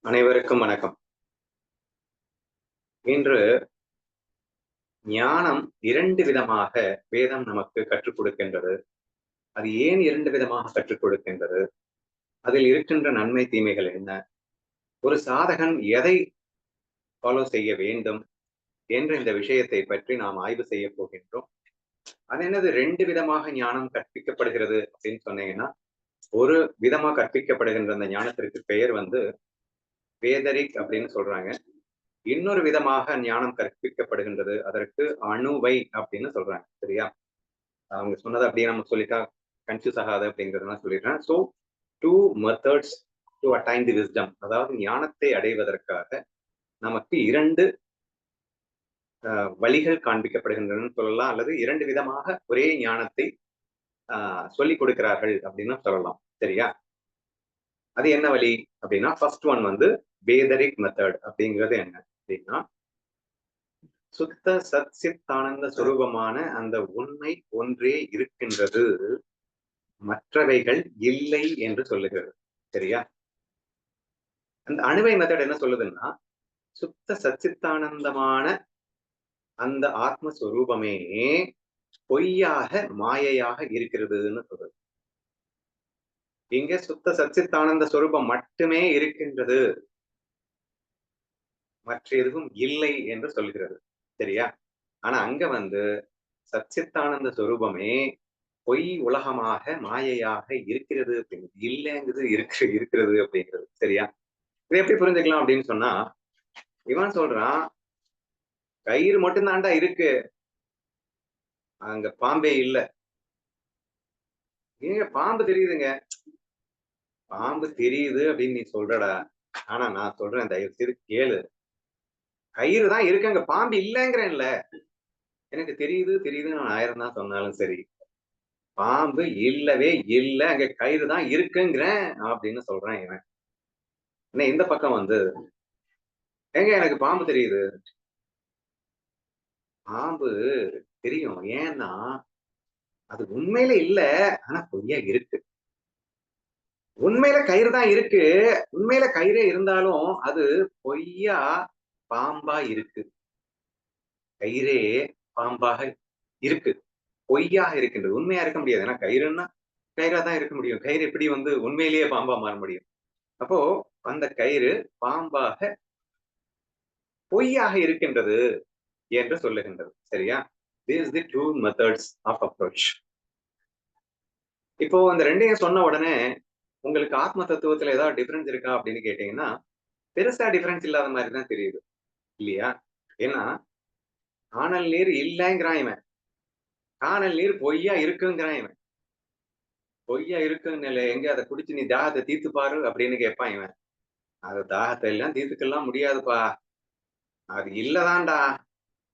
அனைவருக்கும் வணக்கம். இன்று ஞானம் 2 விதமாக வேதம் நமக்கு கற்றுக் கொடுக்கின்றது. அது ஏன் 2 விதமாக கற்றுக் கொடுக்கின்றது? அதில் இருக்கின்ற நன்மை, தீமைகள் என்ன? ஒரு சாதகன் எதை ஃபாலோ செய்ய வேண்டும் என்ற இந்த விஷயத்தை பற்றி நாம் ஆய்வு செய்ய போகின்றோம். அது என்னது 2 விதமாக ஞானம் கற்பிக்கப்படுகிறது அப்படின்னு சொன்னீங்கன்னா, ஒரு விதமா கற்பிக்கப்படுகின்ற அந்த ஞானத்திற்கு பெயர் வேதரிக் அப்படின்னு சொல்றாங்க. இன்னொரு விதமாக ஞானம் கற்பிக்கப்படுகின்றது. அதற்கு அணுவை அப்படின்னு சொல்றாங்க. சரியா? அவங்க சொன்னதை அப்படியே நம்ம சொல்லிட்டா கன்ஃபியூஸ் ஆகாது அப்படிங்கிறதுலாம் சொல்லிடுறேன். So 2 methods to attain the wisdom. அதாவது ஞானத்தை அடைவதற்காக நமக்கு 2 வழிகள் காண்பிக்கப்படுகின்றன சொல்லலாம். அல்லது 2 விதமாக ஒரே ஞானத்தை சொல்லிக் கொடுக்கிறார்கள் அப்படின்னு சொல்லலாம். சரியா? அது என்ன வழி அப்படின்னா, ஃபர்ஸ்ட் ஒன் வேதரிக் மெத்தட் அப்படிங்கிறது என்ன அப்படின்னா, சுத்த சச்சித்தானந்த சுரூபமான அந்த உண்மை ஒன்றே இருக்கின்றது, மற்றவைகள் இல்லை என்று சொல்லுகிறது. சரியா? அந்த அணுவை மெத்தட் என்ன சொல்லுதுன்னா, சுத்த சச்சித்தானந்தமான அந்த ஆத்மஸ்வரூபமே பொய்யாக மாயையாக இருக்கிறதுன்னு சொல்றது. இங்க சுத்த சச்சித்தானந்த ஸ்வரூபம் மட்டுமே இருக்கின்றது, மற்ற எதுவும் இல்லை என்று சொல்கிறது. சரியா? ஆனா அங்க சச்சித்தானந்த ஸ்வரூபமே பொய் உலகமாக மாயையாக இருக்கிறது அப்படிங்கிறது, இல்லைங்கிறது இருக்கிறது அப்படிங்கிறது. சரியா? இதை எப்படி புரிஞ்சுக்கலாம் அப்படின்னு சொன்னா, இவன் சொல்றான் கயிறு மட்டும் தாண்டா இருக்கு, அங்க பாம்பே இல்ல. ஏங்க பாம்பு தெரியுதுங்க, பாம்பு தெரியுது அப்படின்னு நீ சொல்றடா. ஆனா நான் சொல்றேன், தயவு செய்து கேளு. கயிறு தான் இருக்கு, அங்க பாம்பு இல்லங்கிறேன்ல. எனக்கு தெரியுது தெரியுதுன்னு நான் 1000 தான் சொன்னாலும் சரி, பாம்பு இல்லவே இல்ல, அங்க கயிறு தான் இருக்குங்கிறேன் அப்படின்னு சொல்றேன் இவன். என்ன இந்த பக்கம் ஏங்க எனக்கு பாம்பு தெரியுது. பாம்பு தெரியும், ஏன்னா அது உண்மையில இல்ல, ஆனா பொய்யா இருக்கு. உண்மையில கயிறு தான் இருக்கு, உண்மையில கயிறே இருந்தாலும் அது பொய்யா பாம்பா இருக்கு. கயிறே பாம்பாக இருக்கு, பொய்யாக இருக்கின்றது, உண்மையா இருக்க முடியாது. ஏன்னா கயிறுன்னா கயிறா தான் இருக்க முடியும். கயிறு எப்படி உண்மையிலேயே பாம்பா மாற முடியும்? அப்போ அந்த கயிறு பாம்பாக பொய்யாக இருக்கின்றது என்று சொல்லுகின்றது. சரியா? This is the two methods of approach. இப்போ இந்த ரெண்டையும் சொன்ன உடனே உங்களுக்கு ஆத்ம தத்துவத்துல ஏதாவது டிஃபரன்ஸ் இருக்கா அப்படின்னு கேட்டீங்கன்னா, பெருசா டிஃபரன்ஸ் இல்லாத மாதிரி தான் தெரியுது, இல்லையா? ஏன்னா காணல் நீர் இல்லைங்கிறான் இவன், காணல் நீர் பொய்யா இருக்குங்கிறான் இவன். பொய்யா இருக்குன்னு எங்க அதை குடிச்சு நீ தாகத்தை தீர்த்து பாரு அப்படின்னு கேட்பான் இவன். அது தாகத்தை எல்லாம் தீர்த்துக்கலாம் முடியாதுப்பா, அது இல்லதான்டா,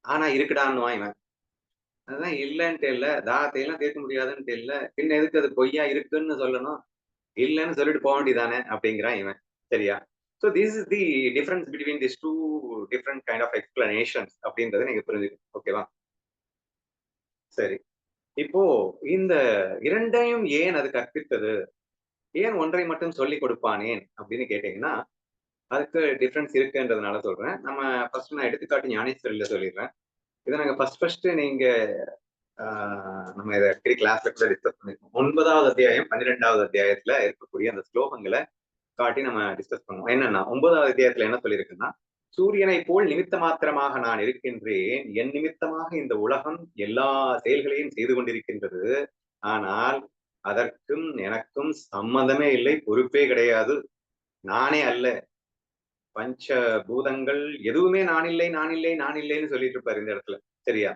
ஆனா இருக்குடான்னுவான் இவன். அதுதான் இல்லன்ட்டு இல்ல, தாகத்தை எல்லாம் தீர்க்க முடியாதுன்ட்டு இல்ல, பின்ன எதுக்கு அது பொய்யா இருக்குன்னு சொல்லணும்? இல்லன்னு சொல்லிட்டு போக வேண்டியதானே அப்படிங்கிறான் இவன். சரியா? So this is the difference between these two different kind of explanations அப்படின்றத நீங்க புரிஞ்சுக்கணும். ஓகேவா? சரி. இப்போ இந்த 2யும் ஏன் அது கற்பித்தது? ஏன் ஒன்றை மட்டும் சொல்லிக் கொடுப்பானேன் அப்படின்னு கேட்டீங்கன்னா, அதுக்கு டிஃபரன்ஸ் இருக்குன்றதுனால சொல்றேன். நான் எடுத்துக்காட்டு ஞானேஸ்வரியில சொல்லிடுறேன். இத நாங்க ஃபர்ஸ்ட் நீங்க ஆ நம்ம இத அடிக்கடி கிளாஸ்ல கூட டிஸ்கஸ் பண்ணிருக்கோம். 9வது அத்தியாயம், 12வது அத்தியாயத்துல இருக்கக்கூடிய அந்த ஸ்லோகங்கள காட்டி நம்ம டிஸ்கஸ் பண்ணுவோம். என்னன்னா 9வது அத்தியாயத்துல என்ன சொல்லியிருக்குன்னா, சூரியனைப் போல் நிமித்த மாத்திரமாக நான் இருக்கின்றேன். என் நிமித்தமாக இந்த உலகம் எல்லா செயல்களையும் செய்து கொண்டிருக்கின்றது. ஆனால் அதற்கும் எனக்கும் சம்மந்தமே இல்லை, பொறுப்பே கிடையாது. நானே அல்ல. பஞ்ச பூதங்கள் எதுவுமே நான் இல்லை, நான் இல்லை, நான் இல்லைன்னு சொல்லிட்டு இருப்பாரு இந்த இடத்துல. சரியா?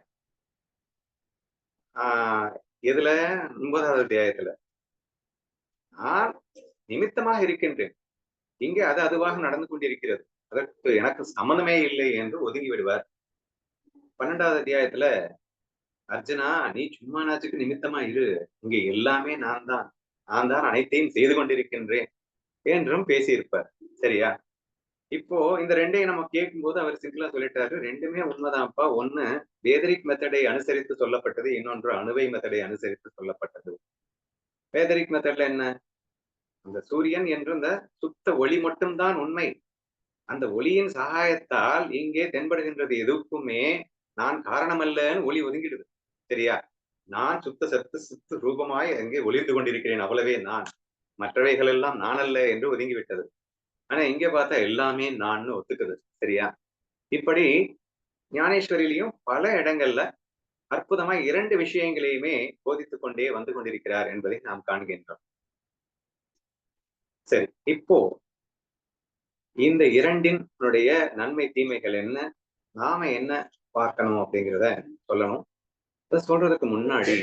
ஆஹ் எதுல? 9வது அத்தியாயத்துல. நான் நிமித்தமாக இருக்கின்றேன். இங்கே அது அதுவாக நடந்து கொண்டிருக்கிறது. அதற்கு எனக்கு சம்மந்தமே இல்லை என்று ஒதுங்கி விடுவார். 12வது அத்தியாயத்துல, அர்ஜுனா நீ சும்மா நாச்சுக்கு நிமித்தமா இரு, இங்க எல்லாமே நான் தான், நான் தான் அனைத்தையும் செய்து கொண்டிருக்கின்றேன் என்றும் பேசியிருப்பார். சரியா? இப்போ இந்த 2யும் நம்ம கேட்கும்போது அவர் சிம்பிளா சொல்லிட்டாரு, 2மே உண்மைதான்ப்பா. ஒண்ணு வேதரிக் மெத்தடை அனுசரித்து சொல்லப்பட்டது, இன்னொன்று அணுவை மெத்தடை அனுசரித்து சொல்லப்பட்டது. வேதரிக் மெத்தட்ல என்ன? அந்த சூரியன் என்ற அந்த சுத்த ஒளி மட்டும்தான் உண்மை. அந்த ஒளியின் சகாயத்தால் இங்கே தென்படுகின்றது எதுக்குமே நான் காரணமல்லன்னு ஒளி ஒதுங்கிடுது. சரியா? நான் சுத்த சத்து சித்து ரூபமாய் அங்கே ஒளிர்ந்து கொண்டிருக்கிறேன். அவ்வளவே நான். மற்றவைகள் எல்லாம் நான் அல்ல என்று ஒதுங்கிவிட்டது. ஆனா இங்க பார்த்தா எல்லாமே நான்னு ஒத்துக்குது. சரியா? இப்படி ஞானேஸ்வரியிலையும் பல இடங்கள்ல அற்புதமா 2 விஷயங்களையுமே போதித்துக் கொண்டே வந்து கொண்டிருக்கிறார் என்பதை நாம் காண்கின்றோம். சரி. இப்போ இந்த 2னுடைய நன்மை, தீமைகள் என்ன? நாம என்ன பார்க்கணும் அப்படிங்கிறத சொல்லணும். இத சொல்றதுக்கு முன்னாடி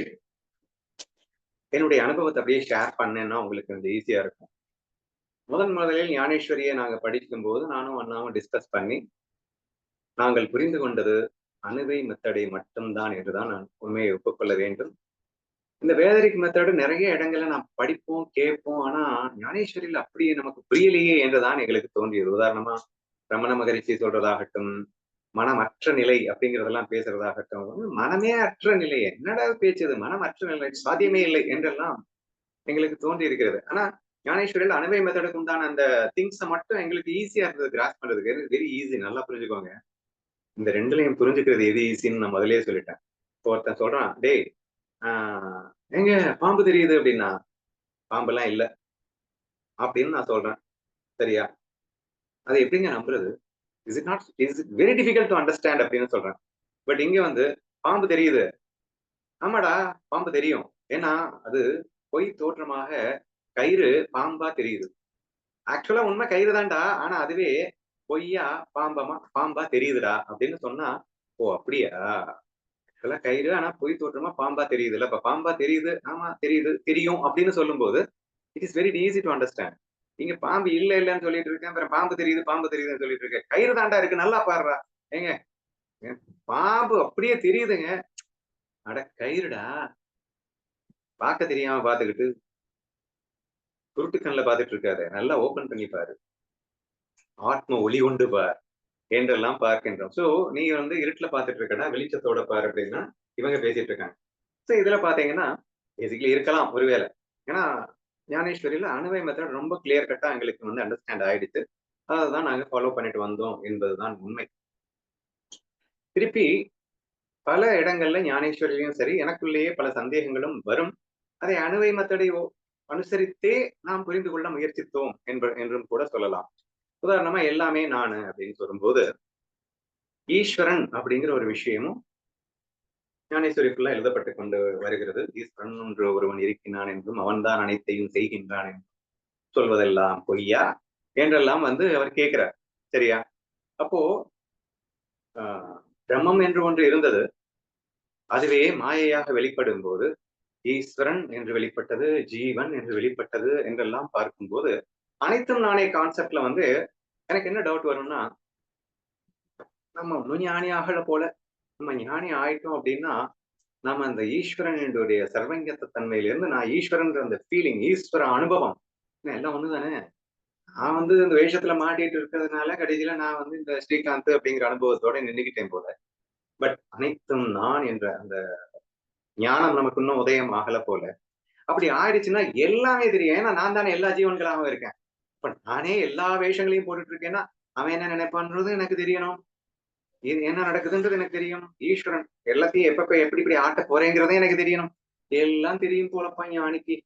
என்னுடைய அனுபவத்த அப்படியே ஷேர் பண்ணேன்னா உங்களுக்கு கொஞ்சம் ஈஸியா இருக்கும். முதலில் ஞானேஸ்வரிய நாங்க படிக்கும்போது நானும் அண்ணாவும் டிஸ்கஸ் பண்ணி, நாங்கள் புரிந்து கொண்டது அணுவை மெத்தடை மட்டும் தான் என்றுதான் நான் உண்மையை ஒப்புக்கொள்ள வேண்டும். இந்த வேதரிக் மெத்தடு நெறைய இடங்கள்ல நாம் படிப்போம், கேட்போம். ஆனா ஞானேஸ்வரியில அப்படி நமக்கு புரியலையே என்றுதான் எங்களுக்கு தோன்றியது. உதாரணமா ரமண மகரிஷி சொல்றதாகட்டும், மனமற்ற நிலை அப்படிங்கிறதெல்லாம் பேசுறதாகட்டும், மனமே அற்ற நிலை. என்னடா பேச்சு இது? மனம் அற்ற நிலை சாத்தியமே இல்லை என்றெல்லாம் எங்களுக்கு தோன்றி இருக்கிறது. ஆனா ஞானேஸ்வரியில அணுவை மெத்தடுக்கு உண்டான அந்த திங்ஸ மட்டும் எங்களுக்கு ஈஸியா இருந்தது கிராஸ்ப் பண்றதுக்கு. Very easy. நல்லா புரிஞ்சுக்கோங்க. இந்த 2லயும் புரிஞ்சுக்கிறது எது ஈஸின்னு நான் முதல்லயே சொல்லிட்டேன். இப்போ ஒருத்தன் சொல்றான், "டேய் ஆ ஏங்க பாம்பு தெரியுது" அப்படின்னா, "பாம்பெல்லாம் இல்ல" அப்படின்னு நான் சொல்றேன். சரியா? அத எப்படிங்க நம்புறது? Is it very difficult to understand அப்படின்னு சொல்றேன். பட் இங்க வந்து பாம்பு தெரியுது. ஆமாடா, பாம்பு தெரியும். ஏன்னா, அது பொய் தோற்றமாக கயிறு பாம்பா தெரியுது. ஆக்சுவலா உண்மை கயிறு தான்டா. ஆனா அதுவே பொய்யா பாம்பா தெரியுதுடா அப்படின்னு சொன்னா, ஓ! அப்படியா? ஆக்சுவலா கயிறு ஆனா பொய் தோற்றமா பாம்பா தெரியுதுல்ல. அப்ப பாம்பா தெரியுது. ஆமா தெரியுது, தெரியும் அப்படின்னு சொல்லும்போது, it is very easy to understand. நீங்க பாம்பு இல்லன்னு சொல்லிட்டு இருக்கேன். அப்புறம் பாம்பு தெரியுதுன்னு சொல்லிட்டு இருக்கேன். கயிறு தான்டா இருக்கு. நல்லா பாருடா. ஏங்க பாம்பு அப்படியே தெரியுதுங்க. அட கயிறுடா. பார்க்க தெரியாம பார்த்துக்கிட்டு, குருட்டு கண்ல பார்த்துட்டு இருக்காத. நல்லா ஓப்பன் பண்ணி பாரு. ஆத்ம ஒளி கொண்டு பார். என்றெல்லாம் பார்க்கின்றோம். சோ, நீ வந்து இருட்டுல பார்த்துட்டு இருக்கடா, வெளிச்சத்தோட பாரு அப்படின்னா, இவங்க பேசிட்டு இருக்காங்க. சோ, இதுல பார்த்தீங்கன்னா, பேசிக்கலி இருக்கலாம் ஒருவேளை. ஏன்னா, ஞானேஸ்வரியில அணுவை மெத்தட் ரொம்ப கிளியர் கட்டா எங்களுக்கு வந்து அண்டர்ஸ்டாண்ட் ஆயிடுச்சு. அததான் நாங்க ஃபாலோ பண்ணிட்டு வந்தோம் என்பதுதான் உண்மை. திருப்பி பல இடங்கள்ல ஞானேஸ்வரியிலும் சரி, எனக்குள்ளேயே பல சந்தேகங்களும் வரும். அதை அணுவை மெத்தடை அனுசரித்தே நாம் புரிந்து கொள்ள முயற்சித்தோம் என்றும் கூட சொல்லலாம். உதாரணமா எல்லாமே நானு அப்படின்னு சொல்லும்போது, ஈஸ்வரன் அப்படிங்கிற ஒரு விஷயமும் ஞானேஸ்வரிக்குள்ள எழுதப்பட்டுக் கொண்டு வருகிறது. ஈஸ்வரன் என்று ஒருவன் இருக்கிறான் என்றும், அவன்தான் அனைத்தையும் செய்கின்றான் என்றும் சொல்வதெல்லாம் பொய்யா? என்றெல்லாம் வந்து அவர் கேட்கிறார். சரியா? அப்போ ஆ பிரம்மம் என்று ஒன்று இருந்தது. அதுவே மாயையாக வெளிப்படும்போது, ஈஸ்வரன் என்று வெளிப்பட்டது, ஜீவன் என்று வெளிப்பட்டது என்றெல்லாம் பார்க்கும்போது, அனைத்தும் நானே கான்செப்ட்ல வந்து எனக்கு என்ன டவுட் வரும்னா, நம்ம இன்னும் ஞானி ஆகல போல. நம்ம ஞானி ஆயிட்டோம் அப்படின்னா, நாம அந்த ஈஸ்வரனுடைய சர்வஞத்த தன்மையிலிருந்து நான் ஈஸ்வரன்ற அந்த ஃபீலிங், ஈஸ்வர அனுபவம் எல்லாம் ஒண்ணுதானே. நான் வந்து இந்த வேஷத்துல மாட்டிட்டு இருக்கிறதுனால கடைசியில நான் வந்து இந்த ஸ்ரீகாந்த் அப்படிங்கிற அனுபவத்தோட நின்னுக்கிட்டேன் போல. பட் அனைத்தும் நான் என்ற அந்த ஞானம் நமக்கு இன்னும் உதயம் ஆகல போல. அப்படி ஆயிடுச்சுன்னா எல்லாமே தெரியும். ஏன்னா நான் தானே எல்லா ஜீவன்களாகவும் இருக்கேன். இப்ப நானே எல்லா வேஷங்களையும் போட்டுட்டு இருக்கேன்னா, அவன் என்ன நினைப்பான்றது எனக்கு தெரியணும். இது என்ன நடக்குதுன்றது எனக்கு தெரியும். ஈஸ்வரன் எல்லாத்தையும் எப்ப எப்படி இப்படி ஆட்ட போறேங்கிறதே எனக்கு தெரியணும். எல்லாம் தெரியும் போலப்பா ஞானிக்கு.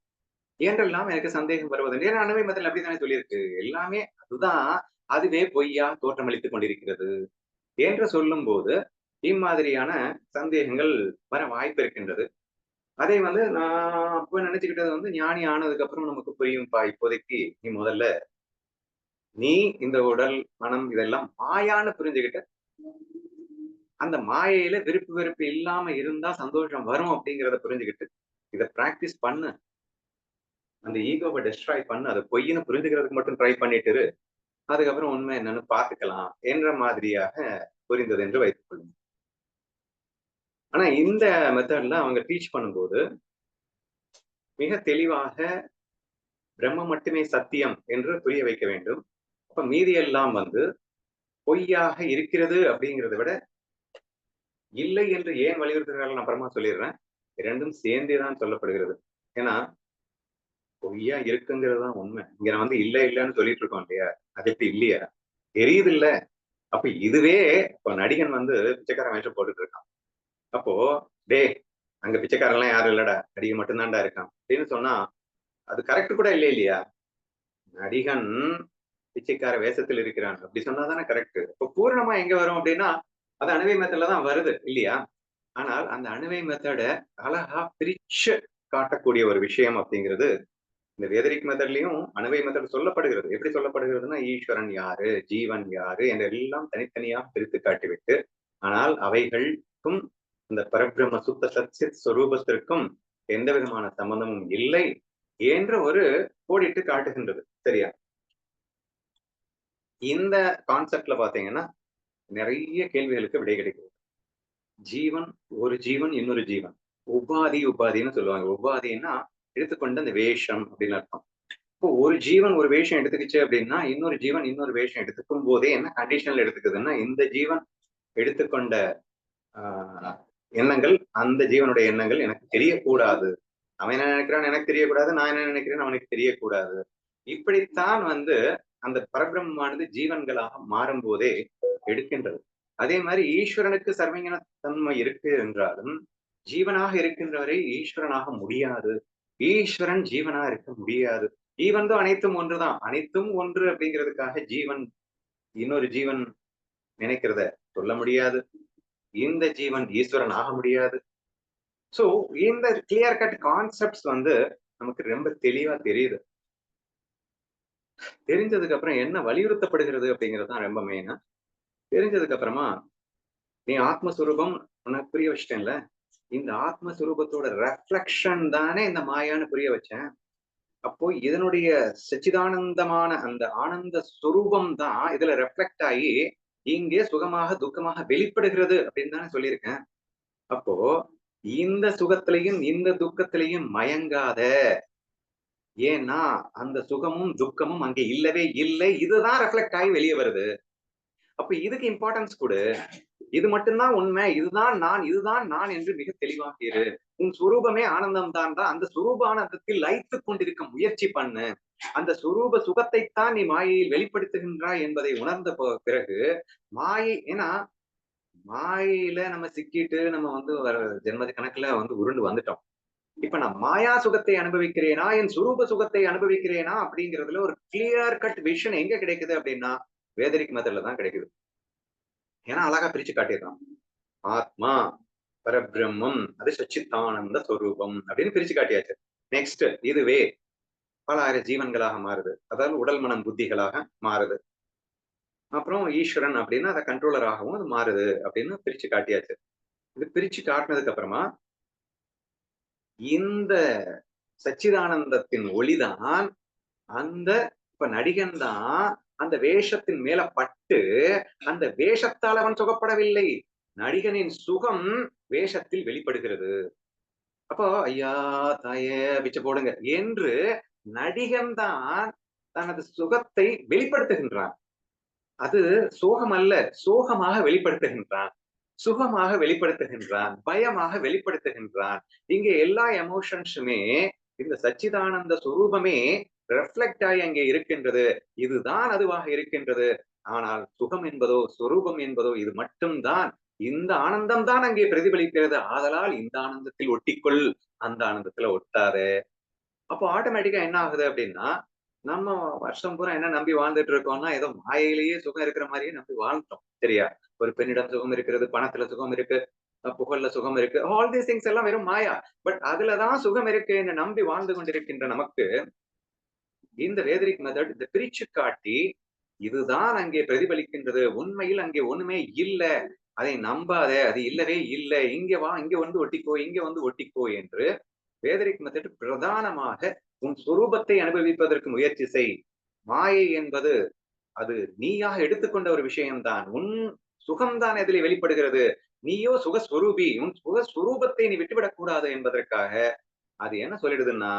என்றெல்லாம் எனக்கு சந்தேகம் வருவதுண்டு. ஏன்னா அணுவை மதத்தில் அப்படித்தானே சொல்லியிருக்கு. எல்லாமே அதுதான் அதுவே பொய்யா தோற்றமளித்துக் கொண்டிருக்கிறது என்று சொல்லும்போது, இம்மாதிரியான சந்தேகங்கள் வர வாய்ப்பு இருக்கின்றது. அதை வந்து நான் அப்ப நினைச்சுக்கிட்டது வந்து ஞானி ஆனதுக்கு அப்புறம் நமக்கு புரியும்பா. இப்போதைக்கு நீ முதல்ல நீ இந்த உடல், மனம் இதெல்லாம் மாயான்னு புரிஞ்சுகிட்டு, அந்த மாயையில விருப்பு வெறுப்பு இல்லாம இருந்தா சந்தோஷம் வரும் அப்படிங்கிறத புரிஞ்சுகிட்டு, இத பிராக்டிஸ் பண்ணு. அந்த ஈகோவ டெஸ்ட்ராய் பண்ணு. அத பொய்ன்னு புரிஞ்சுக்கிறதுக்கு மட்டும் ட்ரை பண்ணிட்டு இரு. அதுக்கப்புறம் உண்மை என்னன்னு பார்த்துக்கலாம் என்ற மாதிரியாக புரிந்தது என்று வைத்துக் கொள்ளுங்க. ஆனா இந்த மெத்தட்ல அவங்க டீச் பண்ணும்போது மிக தெளிவாக பிரம்மம் மட்டுமே சத்தியம் என்று புரிய வைக்க வேண்டும். அப்ப மீதி எல்லாம் வந்து பொய்யாக இருக்கிறது அப்படிங்கிறத விட இல்லை என்று ஏன் வலியுறுத்துகிறார்கள் நான் அப்புறமா சொல்லிடுறேன். இரண்டும் சேர்ந்தே தான் சொல்லப்படுகிறது. ஏன்னா பொய்யா இருக்குங்கிறது தான் உண்மை. இங்க நான் வந்து இல்ல இல்லன்னு சொல்லிட்டு இருக்கோம் இல்லையா? அது எப்படி இல்லையா? தெரியுது இல்ல. அப்ப இதுவே இப்ப நடிகன் வந்து பிச்சைக்காரன் வேஷம் போட்டுட்டு இருக்கான். அப்போ டேய் அங்க பிச்சைக்காரன் எல்லாம் யாரும் இல்லடா, நடிகன் மட்டும்தான்டா இருக்கான் அப்படின்னு சொன்னா அது கரெக்ட் கூட இல்லை இல்லையா? நடிகன் பிச்சைக்கார வேஷத்தில் இருக்கிறான் அப்படி சொன்னாதானே கரெக்ட். இப்ப பூரணமா எங்க வரும் அப்படின்னா அது அணுவை மெத்தட்ல தான் வருது இல்லையா? ஆனால் அந்த அணுவை மெத்தட அழகா பிரிச்சு காட்டக்கூடிய ஒரு விஷயம் அப்படிங்கிறது இந்த வேதரிக் மெத்தட்லயும் அணுவை மெத்தட் சொல்லப்படுகிறது. எப்படி சொல்லப்படுகிறதுன்னா ஈஸ்வரன் யாரு, ஜீவன் யாரு என்றெல்லாம் தனித்தனியாக பிரித்து காட்டிவிட்டு, ஆனால் அவைகளுக்கும் இந்த பரபிரம்ம சுத்த சச்சித் ஸ்வரூபத்திற்கும் எந்த விதமான சம்பந்தமும் இல்லை என்ற ஒரு கோடிட்டு காட்டுகின்றது. சரியா? இந்த கான்செப்ட்ல பாத்தீங்கன்னா நிறைய கேள்விகளுக்கு விடை கிடைக்கிறது. ஜீவன் ஒரு ஜீவன் இன்னொரு ஜீவன் உபாதி உபாதின்னு சொல்லுவாங்க. உபாதின்னா எடுத்துக்கொண்ட அந்த வேஷம் அப்படின்னு அர்த்தம். இப்போ ஒரு ஜீவன் ஒரு வேஷம் எடுத்துக்கிச்சு அப்படின்னா இன்னொரு ஜீவன் இன்னொரு வேஷம் எடுத்துக்கும் போதே என்ன கண்டிஷன்ல எடுத்துக்குதுன்னா இந்த ஜீவன் எடுத்துக்கொண்ட ஆஹ் எண்ணங்கள் அந்த ஜீவனுடைய எண்ணங்கள் எனக்கு தெரியக்கூடாது. அவன் என்ன நினைக்கிறான் எனக்கு தெரியக்கூடாது, நான் என்ன நினைக்கிறேன் அவனுக்கு தெரியக்கூடாது. இப்படித்தான் வந்து அந்த பரபிரம்மமானது ஜீவன்களாக மாறும் போதே எடுக்கின்றது. அதே மாதிரி ஈஸ்வரனுக்கு சர்வஞான தன்மை இருக்கு என்றாலும் ஜீவனாக இருக்கின்றவரை ஈஸ்வரனாக முடியாது. ஈஸ்வரன் ஜீவனா இருக்க முடியாது. ஜீவன் தான் அனைத்தும் ஒன்றுதான். அனைத்தும் ஒன்று அப்படிங்கிறதுக்காக ஜீவன் இன்னொரு ஜீவன் நினைக்கிறத சொல்ல முடியாது. இந்த ஜீவன் ஈஸ்வரன் ஆக முடியாது. சோ இந்த கிளியர் கட் கான்செப்ட்ஸ் வந்து நமக்கு ரொம்ப தெளிவா தெரியுது. தெரிஞ்சதுக்கு அப்புறம் என்ன வலியுறுத்தப்படுகிறது அப்படிங்கிறது தான் ரொம்ப மெயினா. தெரிஞ்சதுக்கு அப்புறமா நீ ஆத்மஸ்வரூபம் உனக்கு புரிய வச்சிட்டேன்ல. இந்த ஆத்மஸ்வரூபத்தோட ரெஃப்ளெக்ஷன் தானே இந்த மாயான்னு புரிய வச்சேன். அப்போ இதனுடைய சச்சிதானந்தமான அந்த ஆனந்த சுரூபம் தான் இதுல ரெஃப்ளெக்ட் ஆகி இங்கே சுகமாக துக்கமாக வெளிப்படுகிறது அப்படின்னு தானே சொல்லியிருக்கேன். அப்போ இந்த சுகத்திலையும் இந்த துக்கத்திலையும் மயங்காத. ஏன்னா அந்த சுகமும் துக்கமும் அங்கே இல்லவே இல்லை. இதுதான் ரெஃப்ளெக்ட் ஆகி வெளியே வருது. அப்ப இதுக்கு இம்பார்ட்டன்ஸ் கொடு. இது மட்டும்தான் உண்மை, இதுதான் நான் என்று மிக தெளிவாக இரு. உன் சுரூபமே ஆனந்தம் தான். அந்த சுரூப ஆனந்தத்தில் லயித்துக் கொண்டிருக்க முயற்சி பண்ணு. அந்த சுரூப சுகத்தைத்தான் நீ மாயையில் வெளிப்படுத்துகின்றாய் என்பதை உணர்ந்த பிறகு மாயை, ஏன்னா மாயையில நம்ம சிக்கிட்டு நம்ம வந்து ஜென்மதி கணக்குல வந்து உருண்டு வந்துட்டோம். இப்ப நான் மாயா சுகத்தை அனுபவிக்கிறேனா என் சுரூப சுகத்தை அனுபவிக்கிறேனா அப்படிங்கிறதுல ஒரு கிளியர் கட் விஷன் எங்க கிடைக்குது அப்படின்னா வேதரிக் மெத்தட்ல தான் கிடைக்குது. ஏன்னா அழகா பிரிச்சு காட்டிடுறான். ஆத்மா பரபிரம்மம் அது சச்சித்தானந்த சொரூபம் அப்படின்னு பிரிச்சு காட்டியாச்சு. நெக்ஸ்ட் இதுவே பல ஆயிரம் ஜீவன்களாக மாறுது. அதாவது உடல் மனம் புத்திகளாக மாறுது. அப்புறம் ஈஸ்வரன் அப்படின்னா அதை கண்ட்ரோலராகவும் அது மாறுது அப்படின்னு பிரிச்சு காட்டியாச்சு. இது பிரிச்சு காட்டினதுக்கு அப்புறமா இந்த சச்சிதானந்தத்தின் ஒளிதான் அந்த இப்ப நடிகன் தான் அந்த வேஷத்தின் மேல பட்டு அந்த வேஷத்தால் அவன் சுகப்படவில்லை. நடிகனின் சுகம் வேஷத்தில் வெளிப்படுகிறது. அப்போ ஐயா தாயே பிச்சை போடுங்க என்று நடிகன் தான் தனது சுகத்தை வெளிப்படுத்துகின்றான். அது சோகம் அல்ல, சோகமாக வெளிப்படுத்துகின்றான், சுகமாக வெளிப்படுத்துகின்றான், பயமாக வெளிப்படுத்துகின்றான். இங்கே எல்லா எமோஷன்ஸுமே இந்த சச்சிதானந்த சுரூபமே ரெஃப்ளெக்ட் ஆகி அங்கே இருக்கின்றது. இதுதான் அதுவாக இருக்கின்றது. ஆனால் சுகம் என்பதோ சுரூபம் என்பதோ இது மட்டும்தான். இந்த ஆனந்தம் தான் அங்கே பிரதிபலிக்கிறது. ஆதலால் இந்த ஆனந்தத்தில் ஒட்டிக்கொள், அந்த ஆனந்தத்துல ஒட்டாத. அப்போ ஆட்டோமேட்டிக்கா என்ன ஆகுது அப்படின்னா நம்ம வருஷம் பூரா என்ன நம்பி வாழ்ந்துட்டு இருக்கோம்னா ஏதோ மாயையிலேயே சுகம் இருக்கிற மாதிரியே நம்பி வாழ்ந்தோம். சரியா? ஒரு பெண்ணிடம் சுகம் இருக்கிறது, பணத்துல சுகம் இருக்கு, புகழ்ல சுகம் இருக்கு, ஆல் தீஸ் திங்ஸ் எல்லாம் வெறும் மாயா. பட் அதுலதான் சுகம் இருக்கு என்று நம்பி வாழ்ந்து கொண்டிருக்கின்ற நமக்கு இந்த வேதரிக் மெத்தட் இந்த பிரிச்சு காட்டி இதுதான் அங்கே பிரதிபலிக்கின்றது, உண்மையில் அங்கே ஒண்ணுமே இல்ல, அதை நம்பாத, அது இல்லவே இல்லை, இங்க வா, இங்க வந்து ஒட்டிக்கோ, இங்க வந்து ஒட்டிக்கோ என்று வேதரிக் மெத்தட் பிரதானமாக உன் சுரூபத்தை அனுபவிப்பதற்கு முயற்சி செய். மாயை என்பது அது நீயாக எடுத்துக்கொண்ட ஒரு விஷயம்தான். உன் சுகம்தான் அதில் வெளிப்படுகிறது. நீயோ சுகஸ்வரூபி. உன் சுகஸ்வரூபத்தை நீ விட்டுவிடக் கூடாது என்பதற்காக அது என்ன சொல்லிடுதுன்னா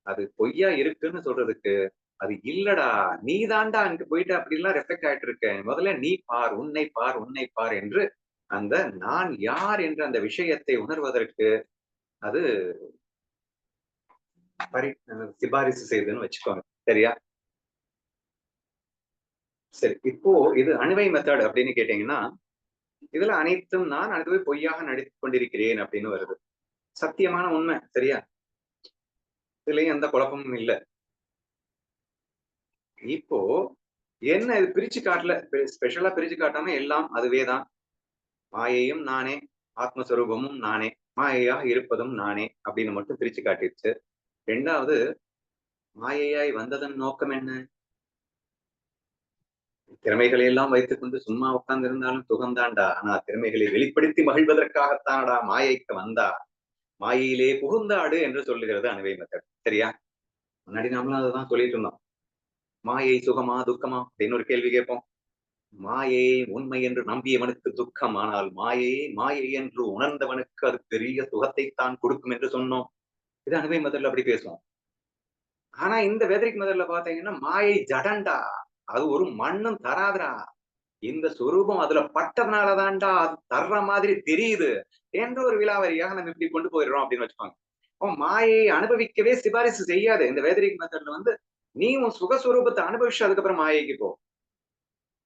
அது பொய்யா இருக்குன்னு சொல்றதுக்கு அது இல்லடா, நீ தாண்டா அங்க போயிட்டு அப்படி எல்லாம் ரெஃப்ளெக்ட் ஆயிட்டு இருக்க. முதல்ல நீ பார், உன்னை பார், உன்னை பார் என்று அந்த நான் யார் என்ற அந்த விஷயத்தை உணர்வதற்கு அது சிபாரிசு செய்யுதுன்னு வச்சுக்கோங்க. சரியா? சரி, இப்போ இது அணுவை மெத்தட் அப்படின்னு கேட்டீங்கன்னா, இதுல அனைத்தும் நான், அதுவே பொய்யாக நடித்துக் கொண்டிருக்கிறேன் அப்படின்னு வருது. சத்தியமான உண்மை. சரியா? இதுலயும் எந்த குழப்பமும் இல்ல. இப்போ என்ன இது பிரிச்சு காட்டல. ஸ்பெஷலா பிரிச்சு காட்டாம எல்லாம் அதுவே தான். மாயையும் நானே, ஆத்மஸ்வரூபமும் நானே, மாயையாக இருப்பதும் நானே அப்படின்னு மட்டும் பிரிச்சு காட்டிருச்சு. 2வது, மாயையாய் வந்ததன் நோக்கம் என்ன? திறமைகளை எல்லாம் வைத்துக் கொண்டு சும்மா உட்கார்ந்து இருந்தாலும் சுகம்தான்டா. ஆனா திறமைகளை வெளிப்படுத்தி மகிழ்வதற்காகத்தானடா மாயைக்கு வந்தா. மாயையிலே புகுந்தாடு என்று சொல்லுகிறது அணுவை மெத்தட். சரியா? முன்னாடி நாமளும் அததான் சொல்லிட்டு இருந்தோம். மாயை சுகமா, துக்கமா அப்படின்னு ஒரு கேள்வி கேட்போம். மாயை உண்மை என்று நம்பியவனுக்கு துக்கம். ஆனால் மாயை மாயை என்று உணர்ந்தவனுக்கு அது பெரிய சுகத்தைத்தான் கொடுக்கும் என்று சொன்னோம். இது அணுவை மெத்தட்ல அப்படி பேசுவோம். ஆனா இந்த வேதிக் மெத்தட்ல பாத்தீங்கன்னா, மாயை ஜடன்டா. அது ஒரு மண்ணும் தராதுடா. இந்த சொரூபம் அதுல பட்டதுனால தான்டா அது தர்ற மாதிரி தெரியுது என்ற ஒரு விலாவரியாக நம்ம இப்படி கொண்டு போயிடுறோம் அப்படின்னு வச்சுக்கோங்க. மாயை அனுபவிக்கவே சிபாரிசு செய்யாது. இந்த வேதரிக் மெத்தட்ல வந்து நீ உன் சுகஸ்வரூபத்தை அனுபவிச்சு அதுக்கப்புறம் மாயைக்கு போ.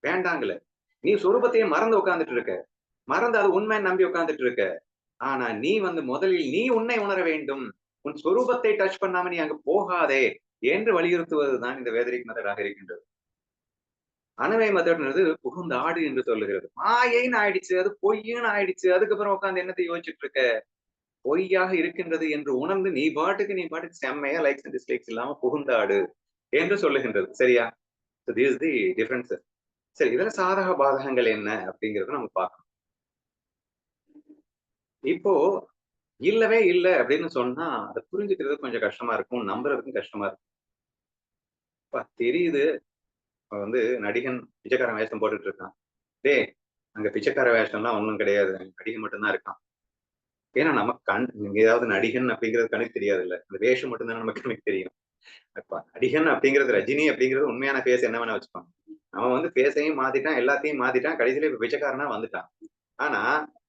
வேண்டாங்கல. நீ சொரூபத்தையே மறந்து உட்கார்ந்துட்டு இருக்க. மறந்து அது உண்மைன்னு நம்பி உட்கார்ந்துட்டு இருக்க. ஆனா நீ வந்து முதலில் நீ உன்னை உணர வேண்டும். உன் சொரூபத்தை டச் பண்ணாம நீ அங்க போகாதே என்று வலியுறுத்துவதுதான் இந்த வேதரிக் மெத்தடாக இருக்கின்றது. அணுவை மெத்தட்ன்றது புகுந்த ஆடு என்று சொல்லுகிறது. மாயைன்னு ஆயிடுச்சு, அது பொய்ன்னு ஆயிடுச்சு. அதுக்கப்புறம் உட்கார்ந்து என்னத்தை யோசிச்சுட்டு இருக்க? பொய்யாக இருக்கின்றது என்று உணர்ந்து நீ பாட்டுக்கு செம்மையா லைக்ஸ் அண்ட் டிஸ்லைக்ஸ் இல்லாம புகுந்த ஆடு என்று சொல்லுகின்றது. சரியா? This is the difference. சரி, இதுல சாதக பாதகங்கள் என்ன அப்படிங்கறத நம்ம பார்க்கணும். இப்போ இல்லவே இல்ல அப்படின்னு சொன்னா அதை புரிஞ்சுக்கிறது கொஞ்சம் கஷ்டமா இருக்கும், நம்புறதுக்கும் கஷ்டமா இருக்கும். தெரியுது அவன் வந்து நடிகன் பிச்சைக்காரன் வேஷம் போட்டுட்டு இருக்கான். டேய், அங்க பிச்சைக்கார வேஷம்லாம் ஒண்ணும் கிடையாது, நடிகன் மட்டும்தான் இருக்கான். ஏன்னா நமக்கு ஏதாவது நடிகன் அப்படிங்கிறது கணக்கு தெரியாது இல்ல, அந்த வேஷம் மட்டும்தான் நமக்கு கணக்கு தெரியும். அப்ப நடிகன் அப்படிங்கிறது ரஜினி அப்படிங்கிறது உண்மையான பேஸ் என்ன வேணா வச்சுப்பாங்க. அவன் வந்து பேசையும் மாத்திட்டான், எல்லாத்தையும் மாத்திட்டான், கடைசியில இப்ப பிச்சைக்காரனா வந்துட்டான். ஆனா